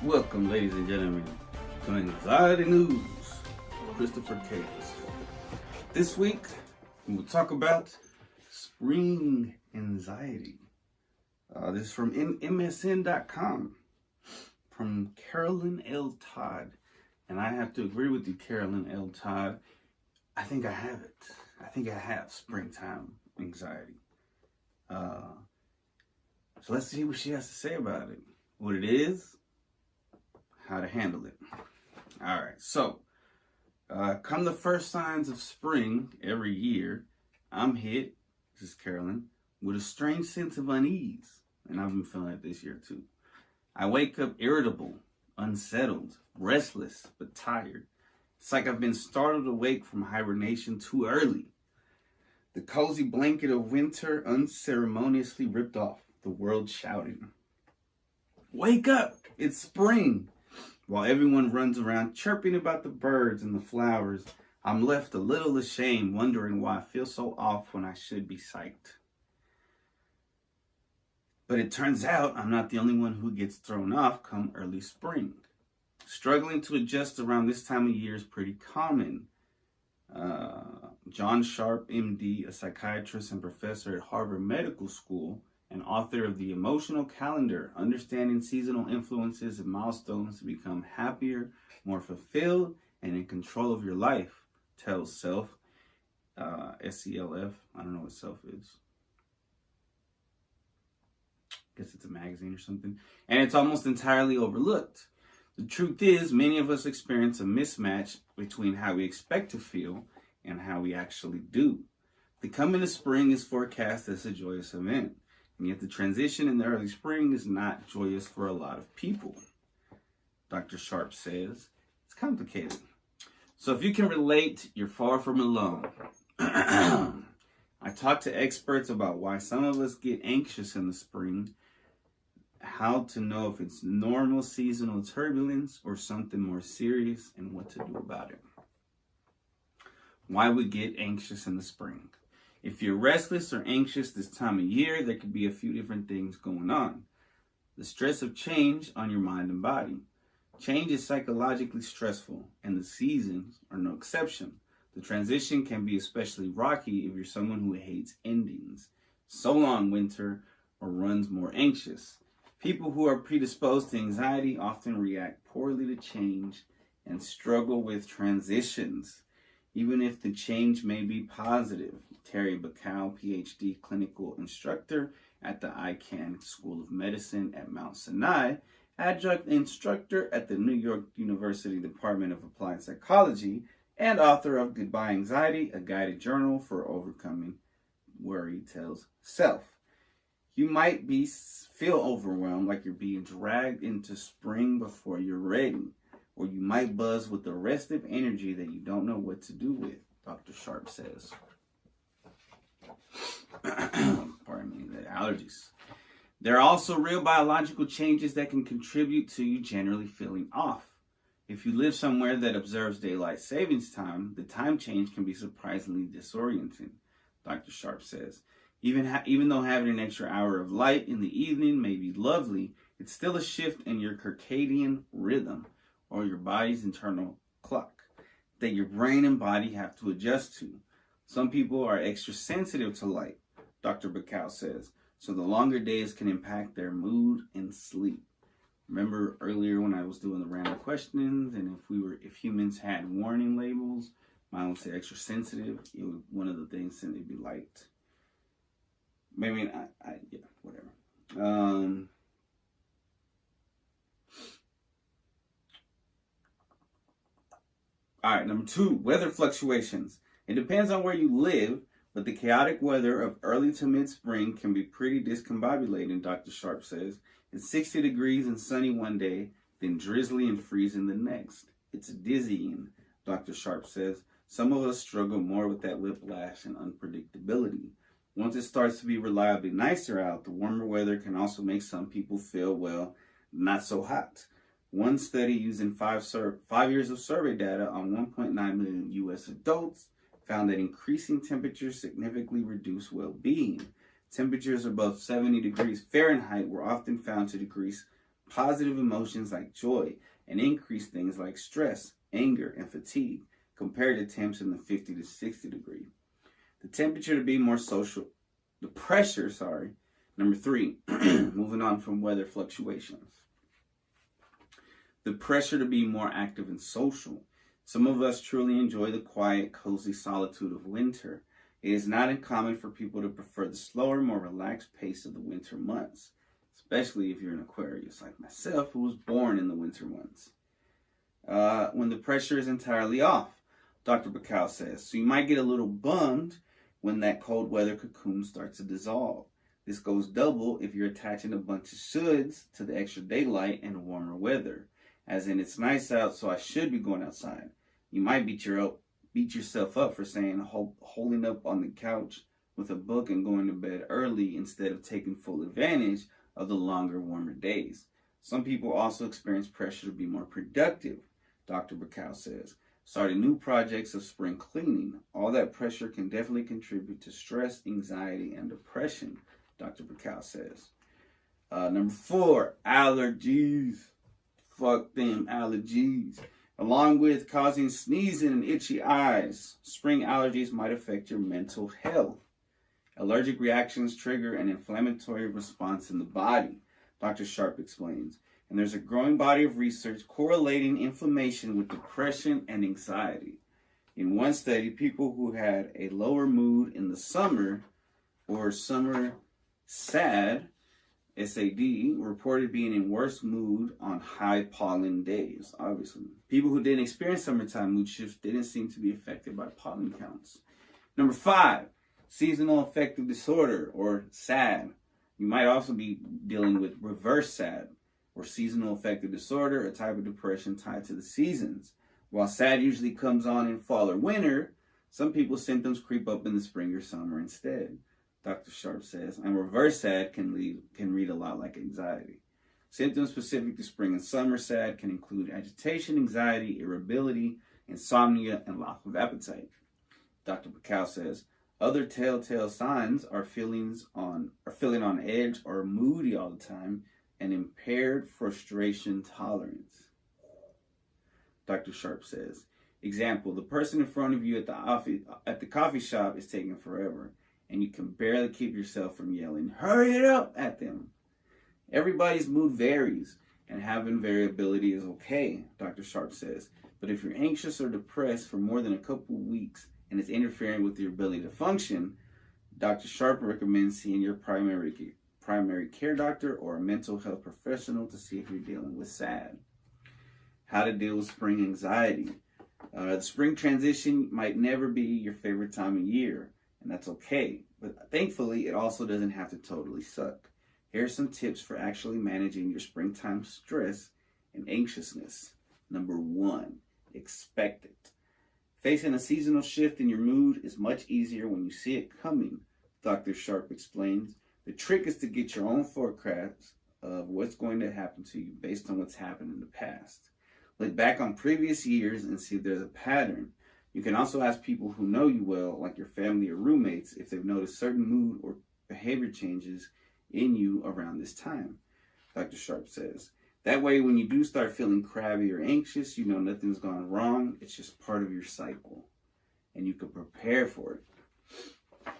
Welcome, ladies and gentlemen, to Anxiety News. Christopher Case. This week, we will talk about spring anxiety. This is from MSN.com, from Carolyn L. Todd. And I have to agree with you, Carolyn L. Todd. I think I have it. I think I have springtime anxiety. So let's see what she has to say about it. What it is, how to handle it. All right, so come the first signs of spring every year, I'm hit, this is Carolyn, with a strange sense of unease. And I've been feeling it this year too. I wake up irritable, unsettled, restless, but tired. It's like I've been startled awake from hibernation too early. The cozy blanket of winter unceremoniously ripped off, the world shouting, "Wake up, it's spring!" While everyone runs around chirping about the birds and the flowers, I'm left a little ashamed, wondering why I feel so off when I should be psyched. But it turns out I'm not the only one who gets thrown off come early spring. Struggling to adjust around this time of year is pretty common. John Sharp, MD, a psychiatrist and professor at Harvard Medical School, and author of The Emotional Calendar, Understanding Seasonal Influences and Milestones to Become Happier, More Fulfilled, and in Control of Your Life, tells Self, SELF, I don't know what Self is. Guess it's a magazine or something. And it's almost entirely overlooked. The truth is, many of us experience a mismatch between how we expect to feel and how we actually do. The coming of spring is forecast as a joyous event, and yet the transition in the early spring is not joyous for a lot of people. Dr. Sharp says, it's complicated. So if you can relate, you're far from alone. I talked to experts about why some of us get anxious in the spring, how to know if it's normal seasonal turbulence or something more serious, and what to do about it. Why we get anxious in the spring. If you're restless or anxious this time of year, there could be a few different things going on. The stress of change on your mind and body. Change is psychologically stressful, and the seasons are no exception. The transition can be especially rocky if you're someone who hates endings. So long, winter, or runs more anxious. People who are predisposed to anxiety often react poorly to change and struggle with transitions, even if the change may be positive. Terry Bacow, PhD, clinical instructor at the Icahn School of Medicine at Mount Sinai, adjunct instructor at the New York University Department of Applied Psychology, and author of Goodbye Anxiety, a guided journal for overcoming worry, tells Self. You might feel overwhelmed, like you're being dragged into spring before you're ready, or you might buzz with the restive energy that you don't know what to do with, Dr. Sharp says. Pardon me, the allergies. There are also real biological changes that can contribute to you generally feeling off. If you live somewhere that observes daylight savings time, the time change can be surprisingly disorienting, Dr. Sharp says. Even though having an extra hour of light in the evening may be lovely, it's still a shift in your circadian rhythm, or your body's internal clock, that your brain and body have to adjust to. Some people are extra sensitive to light, Dr. Bacow says, so the longer days can impact their mood and sleep. Remember earlier when I was doing the random questions, and if humans had warning labels, mine would say extra sensitive. One of the things said it'd be light. Maybe yeah, whatever. All right, number 2, weather fluctuations. It depends on where you live, but the chaotic weather of early to mid-spring can be pretty discombobulating, Dr. Sharp says. It's 60 degrees and sunny one day, then drizzly and freezing the next. It's dizzying, Dr. Sharp says. Some of us struggle more with that whiplash and unpredictability. Once it starts to be reliably nicer out, the warmer weather can also make some people feel, well, not so hot. One study using 5 years of survey data on 1.9 million U.S. adults found that increasing temperatures significantly reduce well-being. Temperatures above 70 degrees Fahrenheit were often found to decrease positive emotions like joy and increase things like stress, anger, and fatigue compared to temps in the 50 to 60 degree. The temperature to be more social, the pressure, number 3, moving on from weather fluctuations. The pressure to be more active and social. Some of us truly enjoy the quiet, cozy solitude of winter. It is not uncommon for people to prefer the slower, more relaxed pace of the winter months, especially if you're an Aquarius like myself, who was born in the winter months. When the pressure is entirely off, Dr. Bacal says. So you might get a little bummed when that cold weather cocoon starts to dissolve. This goes double if you're attaching a bunch of shoulds to the extra daylight and warmer weather. As in, it's nice out, so I should be going outside. You might beat yourself up for saying holding up on the couch with a book and going to bed early instead of taking full advantage of the longer, warmer days. Some people also experience pressure to be more productive, Dr. Bacal says. Starting new projects of spring cleaning. All that pressure can definitely contribute to stress, anxiety, and depression, Dr. Bacal says. Number 4, allergies. Fuck them allergies. Along with causing sneezing and itchy eyes, spring allergies might affect your mental health. Allergic reactions trigger an inflammatory response in the body, Dr. Sharp explains. And there's a growing body of research correlating inflammation with depression and anxiety. In one study, people who had a lower mood in the summer or summer SAD, SAD, reported being in worse mood on high pollen days, obviously. People who didn't experience summertime mood shifts didn't seem to be affected by pollen counts. Number 5, seasonal affective disorder, or SAD. You might also be dealing with reverse SAD, or seasonal affective disorder, a type of depression tied to the seasons. While SAD usually comes on in fall or winter, some people's symptoms creep up in the spring or summer instead, Dr. Sharp says, and reverse SAD can read a lot like anxiety. Symptoms specific to spring and summer SAD can include agitation, anxiety, irritability, insomnia, and loss of appetite. Dr. Bacal says, other telltale signs are feeling on edge or moody all the time, and impaired frustration tolerance. Dr. Sharp says, example, the person in front of you at the coffee shop is taking forever, and you can barely keep yourself from yelling, hurry it up at them. Everybody's mood varies, and having variability is okay, Dr. Sharp says. But if you're anxious or depressed for more than a couple of weeks and it's interfering with your ability to function, Dr. Sharp recommends seeing your primary care doctor or a mental health professional to see if you're dealing with SAD. How to deal with spring anxiety. The spring transition might never be your favorite time of year, and that's okay. But thankfully, it also doesn't have to totally suck. Here are some tips for actually managing your springtime stress and anxiousness. Number 1, expect it. Facing a seasonal shift in your mood is much easier when you see it coming, Dr. Sharp explains. The trick is to get your own forecast of what's going to happen to you based on what's happened in the past. Look back on previous years and see if there's a pattern. You can also ask people who know you well, like your family or roommates, if they've noticed certain mood or behavior changes in you around this time, Dr. Sharp says. That way, when you do start feeling crabby or anxious, you know nothing's gone wrong. It's just part of your cycle, and you can prepare for it.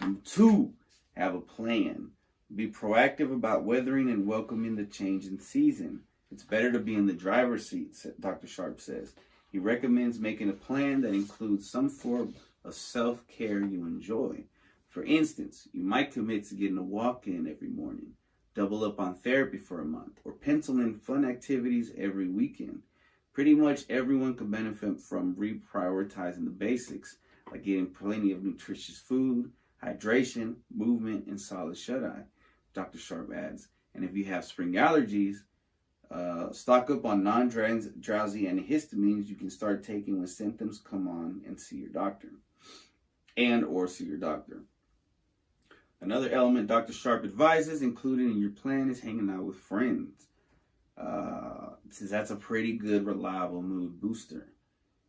Number 2, have a plan. Be proactive about weathering and welcoming the change in season. It's better to be in the driver's seat, Dr. Sharp says. He recommends making a plan that includes some form of self-care you enjoy. For instance, you might commit to getting a walk-in every morning, double up on therapy for a month, or pencil in fun activities every weekend. Pretty much everyone can benefit from reprioritizing the basics, like getting plenty of nutritious food, hydration, movement, and solid shut-eye, Dr. Sharp adds. And if you have spring allergies, stock up on non-drowsy antihistamines you can start taking when symptoms come on and see your doctor. Another element Dr. Sharp advises, included in your plan, is hanging out with friends. Since that's a pretty good, reliable mood booster.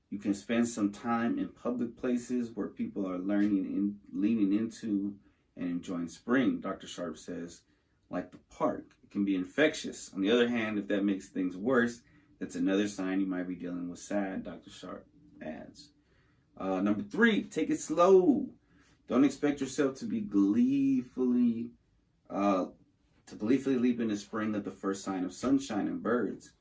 You can spend some time in public places where people are leaning into and enjoying spring. Dr. Sharp says, like the park, it can be infectious. On the other hand, if that makes things worse, that's another sign you might be dealing with sad, Dr. Sharp adds. Number 3, take it slow. Don't expect yourself to be gleefully leap into spring at the first sign of sunshine and birds.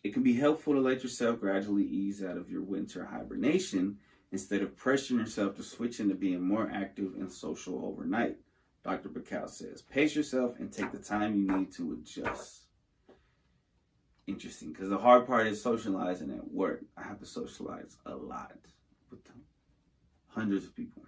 It can be helpful to let yourself gradually ease out of your winter hibernation instead of pressuring yourself to switch into being more active and social overnight. Dr. Bacow says, pace yourself and take the time you need to adjust. Interesting, because the hard part is socializing at work. I have to socialize a lot with hundreds of people.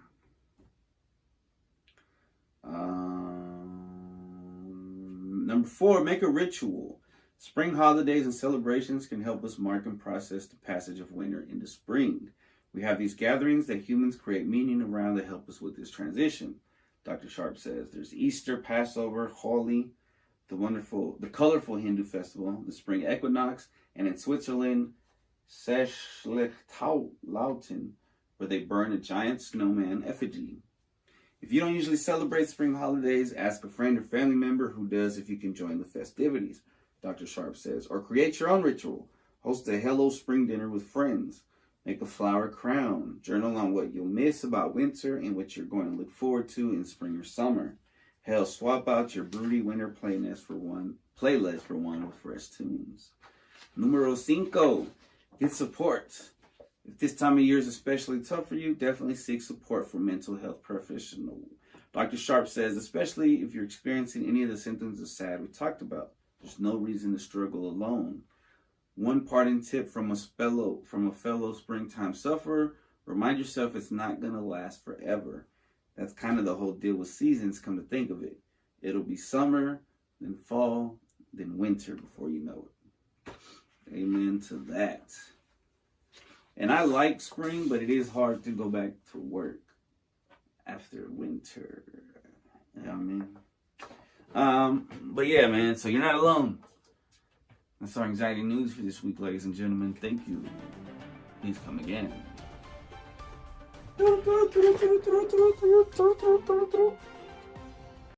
Number 4, make a ritual. Spring holidays and celebrations can help us mark and process the passage of winter into spring. We have these gatherings that humans create meaning around that help us with this transition. Dr. Sharp says there's Easter, Passover, Holi, the colorful Hindu festival, the spring equinox, and in Switzerland, Sechlichtlauten, where they burn a giant snowman effigy. If you don't usually celebrate spring holidays, ask a friend or family member who does if you can join the festivities, Dr. Sharp says, or create your own ritual. Host a Hello Spring dinner with friends. Make a flower crown. Journal on what you'll miss about winter and what you're going to look forward to in spring or summer. Hell, swap out your broody winter playlist for one with fresh tunes. Numero 5, get support. If this time of year is especially tough for you, definitely seek support from mental health professional. Dr. Sharp says, especially if you're experiencing any of the symptoms of SAD we talked about, there's no reason to struggle alone. One parting tip from a fellow springtime sufferer, remind yourself it's not going to last forever. That's kind of the whole deal with seasons, come to think of it. It'll be summer, then fall, then winter before you know it. Amen to that. And I like spring, but it is hard to go back to work after winter. You know what I mean? But yeah, man, so you're not alone. That's our anxiety news for this week, ladies and gentlemen. Thank you. Please come again.